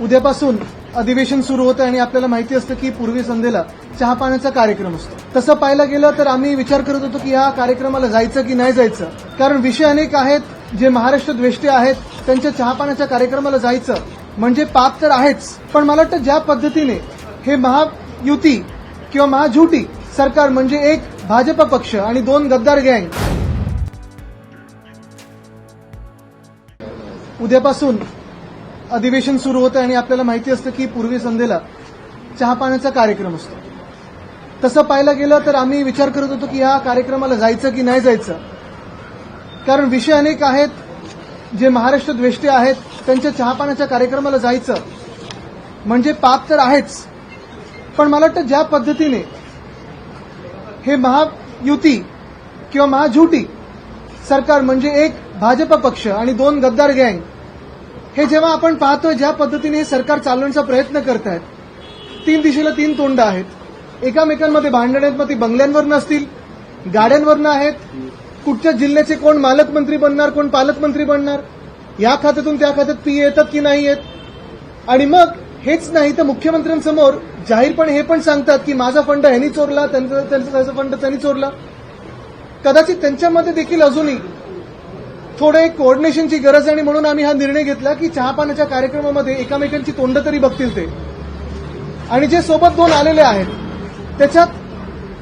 उद्यापासून अधिवेशन सुरू होतं आणि आपल्याला माहिती असतं की पूर्वी संध्येला चहा पाण्याचा कार्यक्रम असतो. तसं पाहायला गेलं तर आम्ही विचार करत होतो की या कार्यक्रमाला जायचं की नाही जायचं, कारण विषय अनेक आहेत. जे महाराष्ट्र द्वेष्टे आहेत त्यांच्या चहा पाण्याच्या कार्यक्रमाला जायचं म्हणजे पाप तर आहेच, पण मला वाटतं ज्या पद्धतीने हे महायुती किंवा महाझुटी सरकार म्हणजे एक भाजप पक्ष आणि दोन गद्दार गँग उद्यापासून अधिवेशन सुरू होतं आणि आपल्याला माहिती असतं की पूर्वी संध्येला चहा पाण्याचा कार्यक्रम असतो. तसं पाहायला गेलं तर आम्ही विचार करत होतो की या कार्यक्रमाला जायचं की नाही जायचं, कारण विषय अनेक आहेत. जे महाराष्ट्र द्वेष्टे आहेत त्यांच्या चहा पाण्याच्या कार्यक्रमाला जायचं म्हणजे पाप तर आहेच, पण मला वाटतं ज्या पद्धतीने हे महायुती किंवा महाझुटी सरकार म्हणजे एक भाजप पक्ष आणि दोन गद्दार गँग हे जेव्हा आपण पाहतोय ज्या पद्धतीने हे सरकार चालवण्याचा प्रयत्न करतायत, तीन दिशेला तीन तोंड आहेत, एकामेकांमध्ये भांडण आहेत. मग ती बंगल्यांवरनं असतील, गाड्यांवरनं आहेत, कुठच्या जिल्ह्याचे कोण मालकमंत्री बनणार, कोण पालकमंत्री बनणार, या खात्यातून त्या खात्यात पी येतात की नाही येत. आणि मग हेच नाही तर मुख्यमंत्र्यांसमोर जाहीरपणे हे पण सांगतात की माझा फंड ह्यांनी चोरला, त्यांचा फंड त्यांनी चोरला. कदाचित त्यांच्यामध्ये देखील अजूनही थोडं एक कोऑर्डिनेशनची गरज आहे आणि म्हणून आम्ही हा निर्णय घेतला की चहा पाण्याच्या कार्यक्रमामध्ये एकामेकांची तोंड तरी बघतील ते. आणि जे सोबत दोन आलेले आहेत त्याच्यात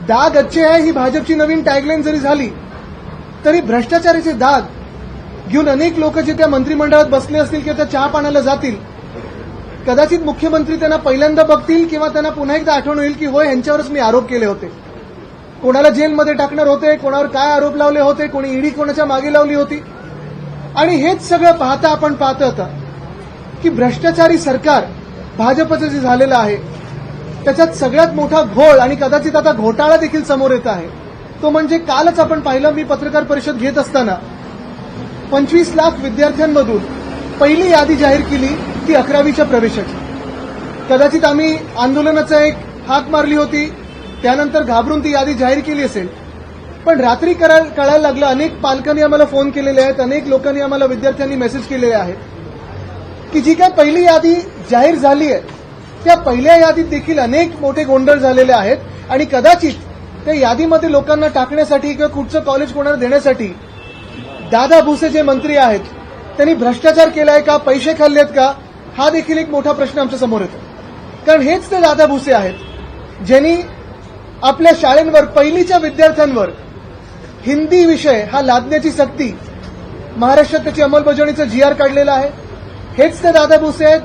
दाग अच्छे आहे ही भाजपची नवीन टॅगलाईन जरी झाली तरी भ्रष्टाचाराचे दाग घेऊन अनेक लोक जे त्या मंत्रिमंडळात बसले असतील किंवा त्या चहा पाण्याला जातील, कदाचित मुख्यमंत्री त्यांना पहिल्यांदा बघतील किंवा त्यांना पुन्हा एकदा आठवण होईल की होय यांच्यावरच मी आरोप केले होते. कोणाला जेलमध्ये टाकणार होते, कोणावर काय आरोप लावले होते, कोणी ईडी कोणाच्या मागे लावली होती. आणि हेच सगळं पाहता आपण पाहतो आता की भ्रष्टाचारी सरकार भाजपचं जे झालेलं आहे त्याच्यात सगळ्यात मोठा घोळ आणि कदाचित आता घोटाळा देखील समोर येत आहे. तो म्हणजे कालच आपण पाहिलं, मी पत्रकार परिषद घेत असताना 25 लाख विद्यार्थ्यांमधून पहिली यादी जाहीर केली ती 11वीच्या प्रवेशाची. कदाचित आम्ही आंदोलनाचा एक हाक मारली होती, त्यानंतर घाबरून ती यादी जाहीर केली असेल, पण रात्री कळायला लागलं. अनेक पालकांनी आम्हाला फोन केलेले आहेत, अनेक लोकांनी आम्हाला विद्यार्थ्यांनी मेसेज केलेले आहेत की जी काय पहिली यादी जाहीर झाली आहे त्या पहिल्या यादीत देखील अनेक मोठे गोंधळ झालेले आहेत. आणि कदाचित त्या यादीमध्ये लोकांना टाकण्यासाठी किंवा कुठचं कॉलेज कोणाला देण्यासाठी दादा भुसे जे मंत्री आहेत त्यांनी भ्रष्टाचार केलाय का, पैसे खाल्लेत का, हा देखील एक मोठा प्रश्न आमच्या समोर येतो. कारण हेच ते दादा भुसे आहेत ज्यांनी आपल्या शाळेंवर पहिलीच्या विद्यार्थ्यांवर हिंदी विषय हा लादण्याची सक्ती महाराष्ट्रात त्याची अंमलबजावणीचं जीआर काढलेलं आहे. हेच ते दादा भुसे आहेत.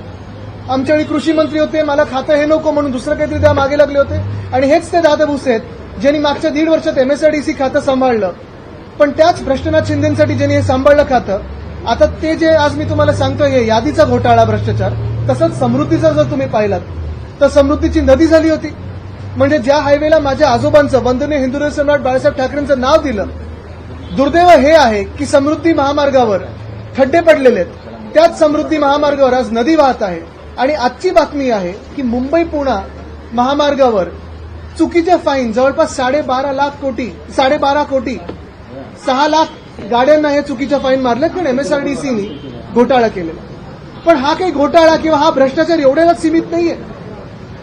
आमच्याकडे कृषी मंत्री होते, मला खातं हे नको म्हणून दुसरं काहीतरी त्या मागे लागले होते. आणि हेच ते दादा भुसे आहेत ज्यांनी मागच्या 1.5 वर्षात एमएसआरडीसी खातं सांभाळलं, पण त्याच भ्रष्टनाथ शिंदेसाठी ज्यांनी हे सांभाळलं खातं, आता ते जे आज मी तुम्हाला सांगतोय हे यादीचा घोटाळा भ्रष्टाचार. तसंच समृद्धीचा जर तुम्ही पाहिलात तर समृद्धीची नदी झाली होती. म्हणजे ज्या हायवेला माझ्या आजोबांचं वंदनीय हिंदुराव सम्राट बाळासाहेब ठाकरेंचं नाव दिलं, दुर्दैव हे आहे की समृद्धी महामार्गावर खड्डे पडलेले आहेत. त्याच समृद्धी महामार्गावर आज नदी वाहत आहे. आणि आजची बातमी आहे की मुंबई पुणे महामार्गावर चुकीचे फाईन जवळपास 12.5 कोटी 6 लाख गाड्यांना हे चुकीच्या फाईन मारल्यात, पण एमएसआरडीसीनी घोटाळा केलेला. पण हा काही घोटाळा किंवा हा भ्रष्टाचार एवढ्यालाच सीमित नाहीये.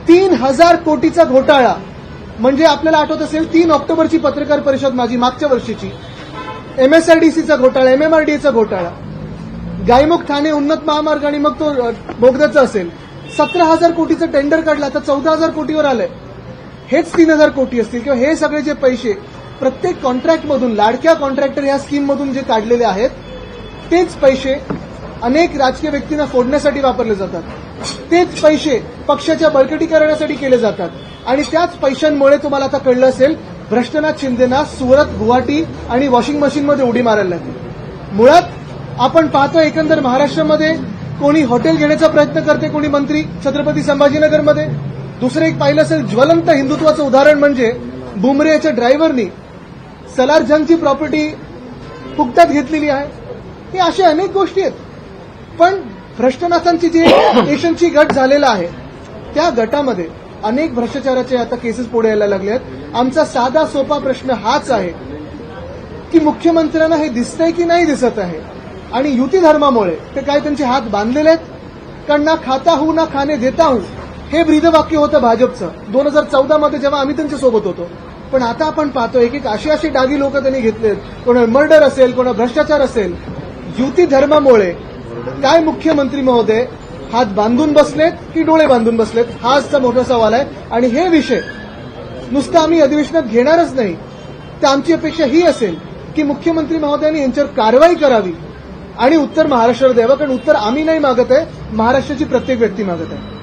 3,000 कोटीचा घोटाळा. म्हणजे आपल्याला आठवत असेल 3 ऑक्टोबरची पत्रकार परिषद माझी मागच्या वर्षीची, एमएसआरडीसीचा घोटाळा, एमएमआरडीएचा घोटाळा, गायमुख ठाणे उन्नत महामार्ग आणि मग तो बोगद्याचा असेल, 17,000 कोटीचं टेंडर काढलं, आता 14,000 कोटीवर आलंय. हेच 3,000 कोटी असतील किंवा हे सगळे जे पैसे प्रत्येक कॉन्ट्रॅक्टमधून, लाडक्या कॉन्ट्रॅक्टर या स्कीममधून जे काढलेले आहेत तेच पैसे अनेक राजकीय व्यक्तींना फोडण्यासाठी वापरले जातात. तेच पैसे पक्षाच्या बळकटीकरणासाठी केले जातात. आणि त्याच पैशांमुळे तुम्हाला आता कळलं असेल भ्रष्टनाथ शिंदेना सुरत, गुवाहाटी आणि वॉशिंग मशीनमध्ये उडी मारायला लागली. मुळात आपण पाहतो एकंदर महाराष्ट्रामध्ये कोणी हॉटेल घेण्याचा प्रयत्न करते, कोणी मंत्री छत्रपती संभाजीनगरमध्ये. दुसरं एक पाहिलं असेल ज्वलंत हिंदुत्वाचं उदाहरण म्हणजे बुमरेच्या ड्रायव्हरनी सलारजंगची प्रॉपर्टी फुकटात घेतलेली आहे. हे अशा अनेक गोष्टी आहेत. पण भ्रष्टनाथांची जी एशनची गट झालेला आहे त्या गटामध्ये अनेक भ्रष्टाचाराचे आता केसेस पुढे यायला लागले आहेत. आमचा साधा सोपा प्रश्न हाच आहे की मुख्यमंत्र्यांना हे दिसतंय की नाही दिसत आहे. आणि युती धर्मामुळे ते काय त्यांचे हात बांधलेले आहेत कारण ना खाता हूं ना खाणे देता हूं हे ब्रीदवाक्य होतं भाजपचं 2014 मध्ये जेव्हा आम्ही त्यांच्यासोबत होतो. पण आता आपण पाहतोय की अशी डागी लोक त्यांनी घेतलेत. कोणा मर्डर असेल, कोणा भ्रष्टाचार असेल. युती धर्मामुळे काय मुख्यमंत्री महोदय हात बांधून बसलेत की डोळे बांधून बसलेत हा आजचा मोठा सवाल आहे. आणि हे विषय नुसतं आम्ही अधिवेशनात घेणारच नाही, तर आमची अपेक्षा ही असेल की मुख्यमंत्री महोदयांनी यांच्यावर कारवाई करावी आणि उत्तर महाराष्ट्राला द्यावं. कारण उत्तर आम्ही नाही मागत आहे, महाराष्ट्राची प्रत्येक व्यक्ती मागत आहे.